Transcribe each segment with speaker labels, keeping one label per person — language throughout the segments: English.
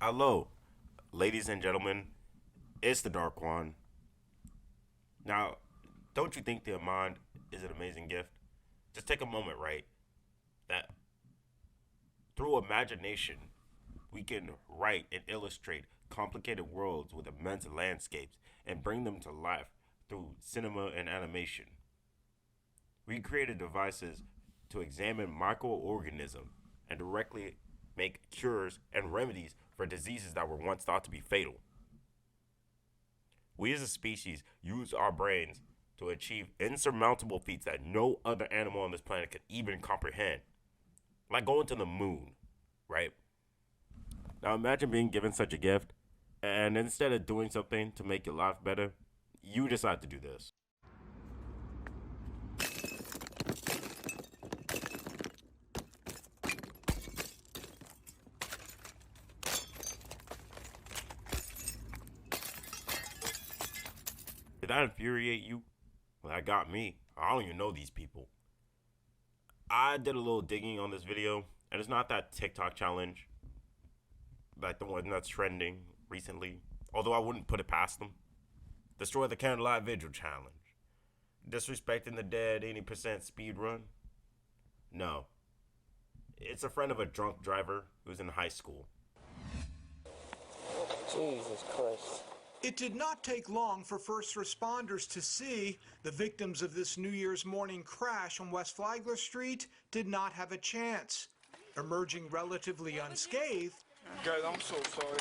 Speaker 1: Hello, ladies and gentlemen, it's the Dark One. Now, don't you think the mind is an amazing gift? Just take a moment, right? That through imagination, we can write and illustrate complicated worlds with immense landscapes and bring them to life through cinema and animation. We created devices to examine microorganisms and directly make cures and remedies for diseases that were once thought to be fatal. We as a species use our brains to achieve insurmountable feats that no other animal on this planet could even comprehend. Like going to the moon, right? Now imagine being given such a gift, and instead of doing something to make your life better, you decide to do this. Did that infuriate you? Well, that got me. I don't even know these people. I did a little digging on this video, and it's not that TikTok challenge, like the one that's trending recently. Although I wouldn't put it past them. Destroy the candlelight vigil challenge. Disrespecting the dead 80% speed run? No. It's a friend of a drunk driver who's in high school.
Speaker 2: Jesus Christ.
Speaker 3: It did not take long for first responders to see the victims of this New Year's morning crash on West Flagler Street did not have a chance. Emerging relatively unscathed,
Speaker 4: Guys, I'm so sorry.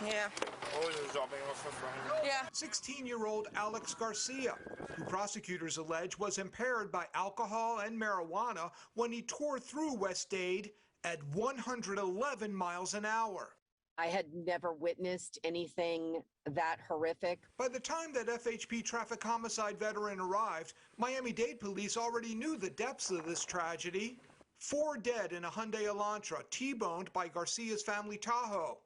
Speaker 5: Yeah.
Speaker 4: Always just dropping off a friend.
Speaker 5: Yeah.
Speaker 3: 16-year-old Alex Garcia, who prosecutors allege was impaired by alcohol and marijuana when he tore through West Dade at 111 miles an hour.
Speaker 6: I had never witnessed anything that horrific.
Speaker 3: By the time that FHP traffic homicide veteran arrived, Miami-Dade police already knew the depths of this tragedy. 4 dead in a Hyundai Elantra, T-boned by Garcia's family Tahoe.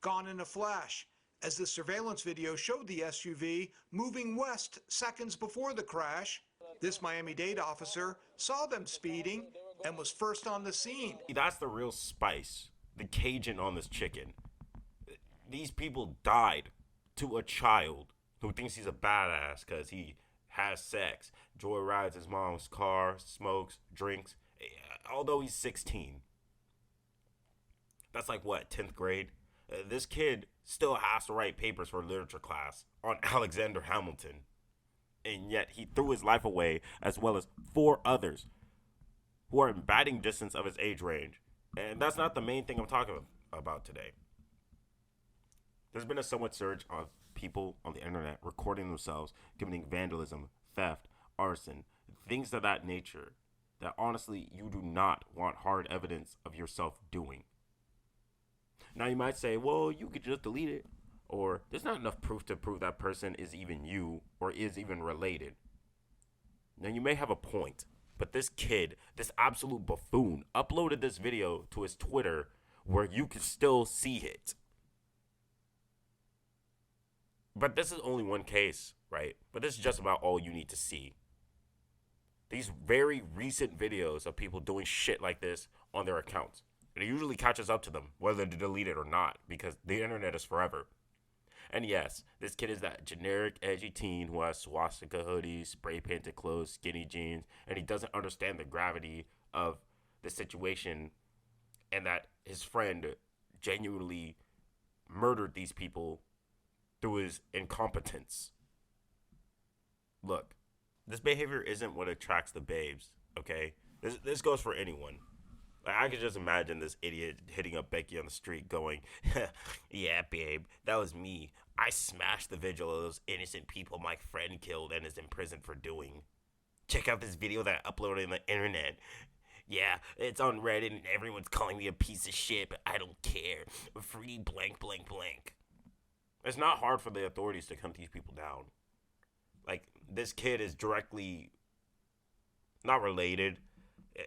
Speaker 3: Gone in a flash, as the surveillance video showed the SUV moving west seconds before the crash. This Miami-Dade officer saw them speeding and was first on the scene.
Speaker 1: That's the real spice, the Cajun on this chicken. These people died to a child who thinks he's a badass because he has sex, joyrides his mom's car, smokes, drinks, although he's 16. That's like what, 10th grade? This kid still has to write papers for literature class on Alexander Hamilton. And yet he threw his life away, as well as 4 others who are in batting distance of his age range. And that's not the main thing I'm talking about today. There's been a somewhat surge of people on the internet recording themselves committing vandalism, theft, arson, things of that nature that honestly you do not want hard evidence of yourself doing. Now you might say, well, you could just delete it, or there's not enough proof to prove that person is even you or is even related. Now you may have a point, but this kid, this absolute buffoon, uploaded this video to his Twitter where you can still see it. But this is only one case, right? But this is just about all you need to see. These very recent videos of people doing shit like this on their accounts. It usually catches up to them, whether to delete it or not, because the internet is forever. And yes, this kid is that generic edgy teen who has swastika hoodies, spray painted clothes, skinny jeans, and he doesn't understand the gravity of the situation and that his friend genuinely murdered these people through his incompetence. Look, this behavior isn't what attracts the babes, okay? This goes for anyone. Like, I could just imagine this idiot hitting up Becky on the street going, yeah, babe, that was me. I smashed the vigil of those innocent people my friend killed and is in prison for doing. Check out this video that I uploaded on the internet. Yeah, it's on Reddit and everyone's calling me a piece of shit, but I don't care. Free blank, blank, blank. It's not hard for the authorities to hunt these people down. Like, this kid is directly not related.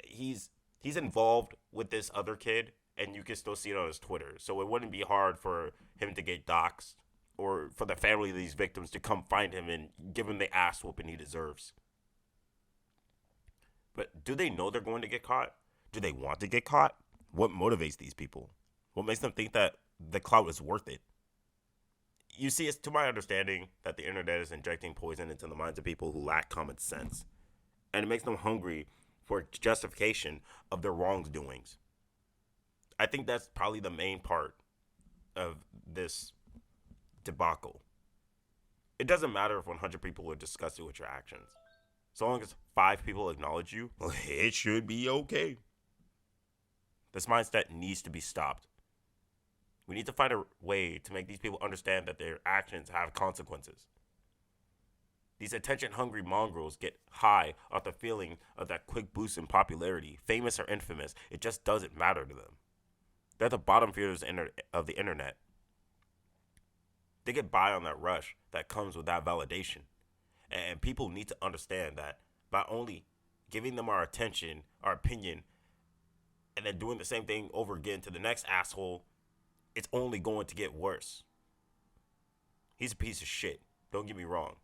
Speaker 1: He's involved with this other kid, and you can still see it on his Twitter. So it wouldn't be hard for him to get doxxed or for the family of these victims to come find him and give him the ass whooping he deserves. But do they know they're going to get caught? Do they want to get caught? What motivates these people? What makes them think that the clout is worth it. You see, it's to my understanding that the internet is injecting poison into the minds of people who lack common sense. And it makes them hungry for justification of their wrongdoings. I think that's probably the main part of this debacle. It doesn't matter if 100 people are disgusted with your actions. So long as 5 people acknowledge you, it should be okay. This mindset needs to be stopped. We need to find a way to make these people understand that their actions have consequences. These attention-hungry mongrels get high off the feeling of that quick boost in popularity. Famous or infamous, it just doesn't matter to them. They're the bottom feeders of the internet. They get by on that rush that comes with that validation. And people need to understand that by only giving them our attention, our opinion, and then doing the same thing over again to the next asshole, it's only going to get worse. He's a piece of shit, don't get me wrong.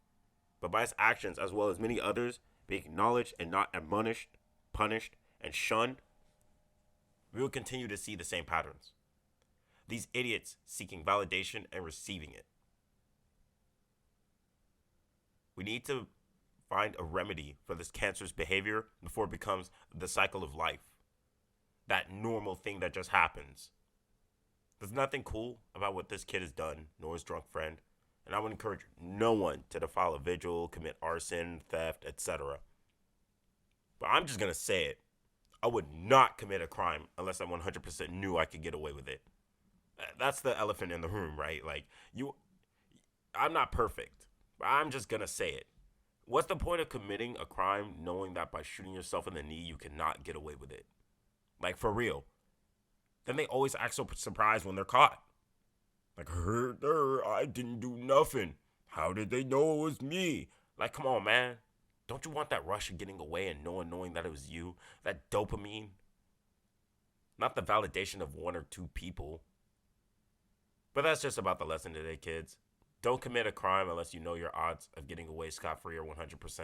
Speaker 1: But by his actions, as well as many others, being acknowledged and not admonished, punished, and shunned, we will continue to see the same patterns. These idiots seeking validation and receiving it. We need to find a remedy for this cancerous behavior before it becomes the cycle of life. That normal thing that just happens. There's nothing cool about what this kid has done, nor his drunk friend. And I would encourage no one to defile a vigil, commit arson, theft, etc. But I'm just going to say it. I would not commit a crime unless I 100% knew I could get away with it. That's the elephant in the room, right? I'm not perfect, but I'm just going to say it. What's the point of committing a crime knowing that by shooting yourself in the knee, you cannot get away with it? Like, for real. Then they always act so surprised when they're caught. Like, I didn't do nothing. How did they know it was me? Like, come on, man. Don't you want that rush of getting away and knowing that it was you? That dopamine? Not the validation of 1 or 2 people. But that's just about the lesson today, kids. Don't commit a crime unless you know your odds of getting away scot-free are 100%.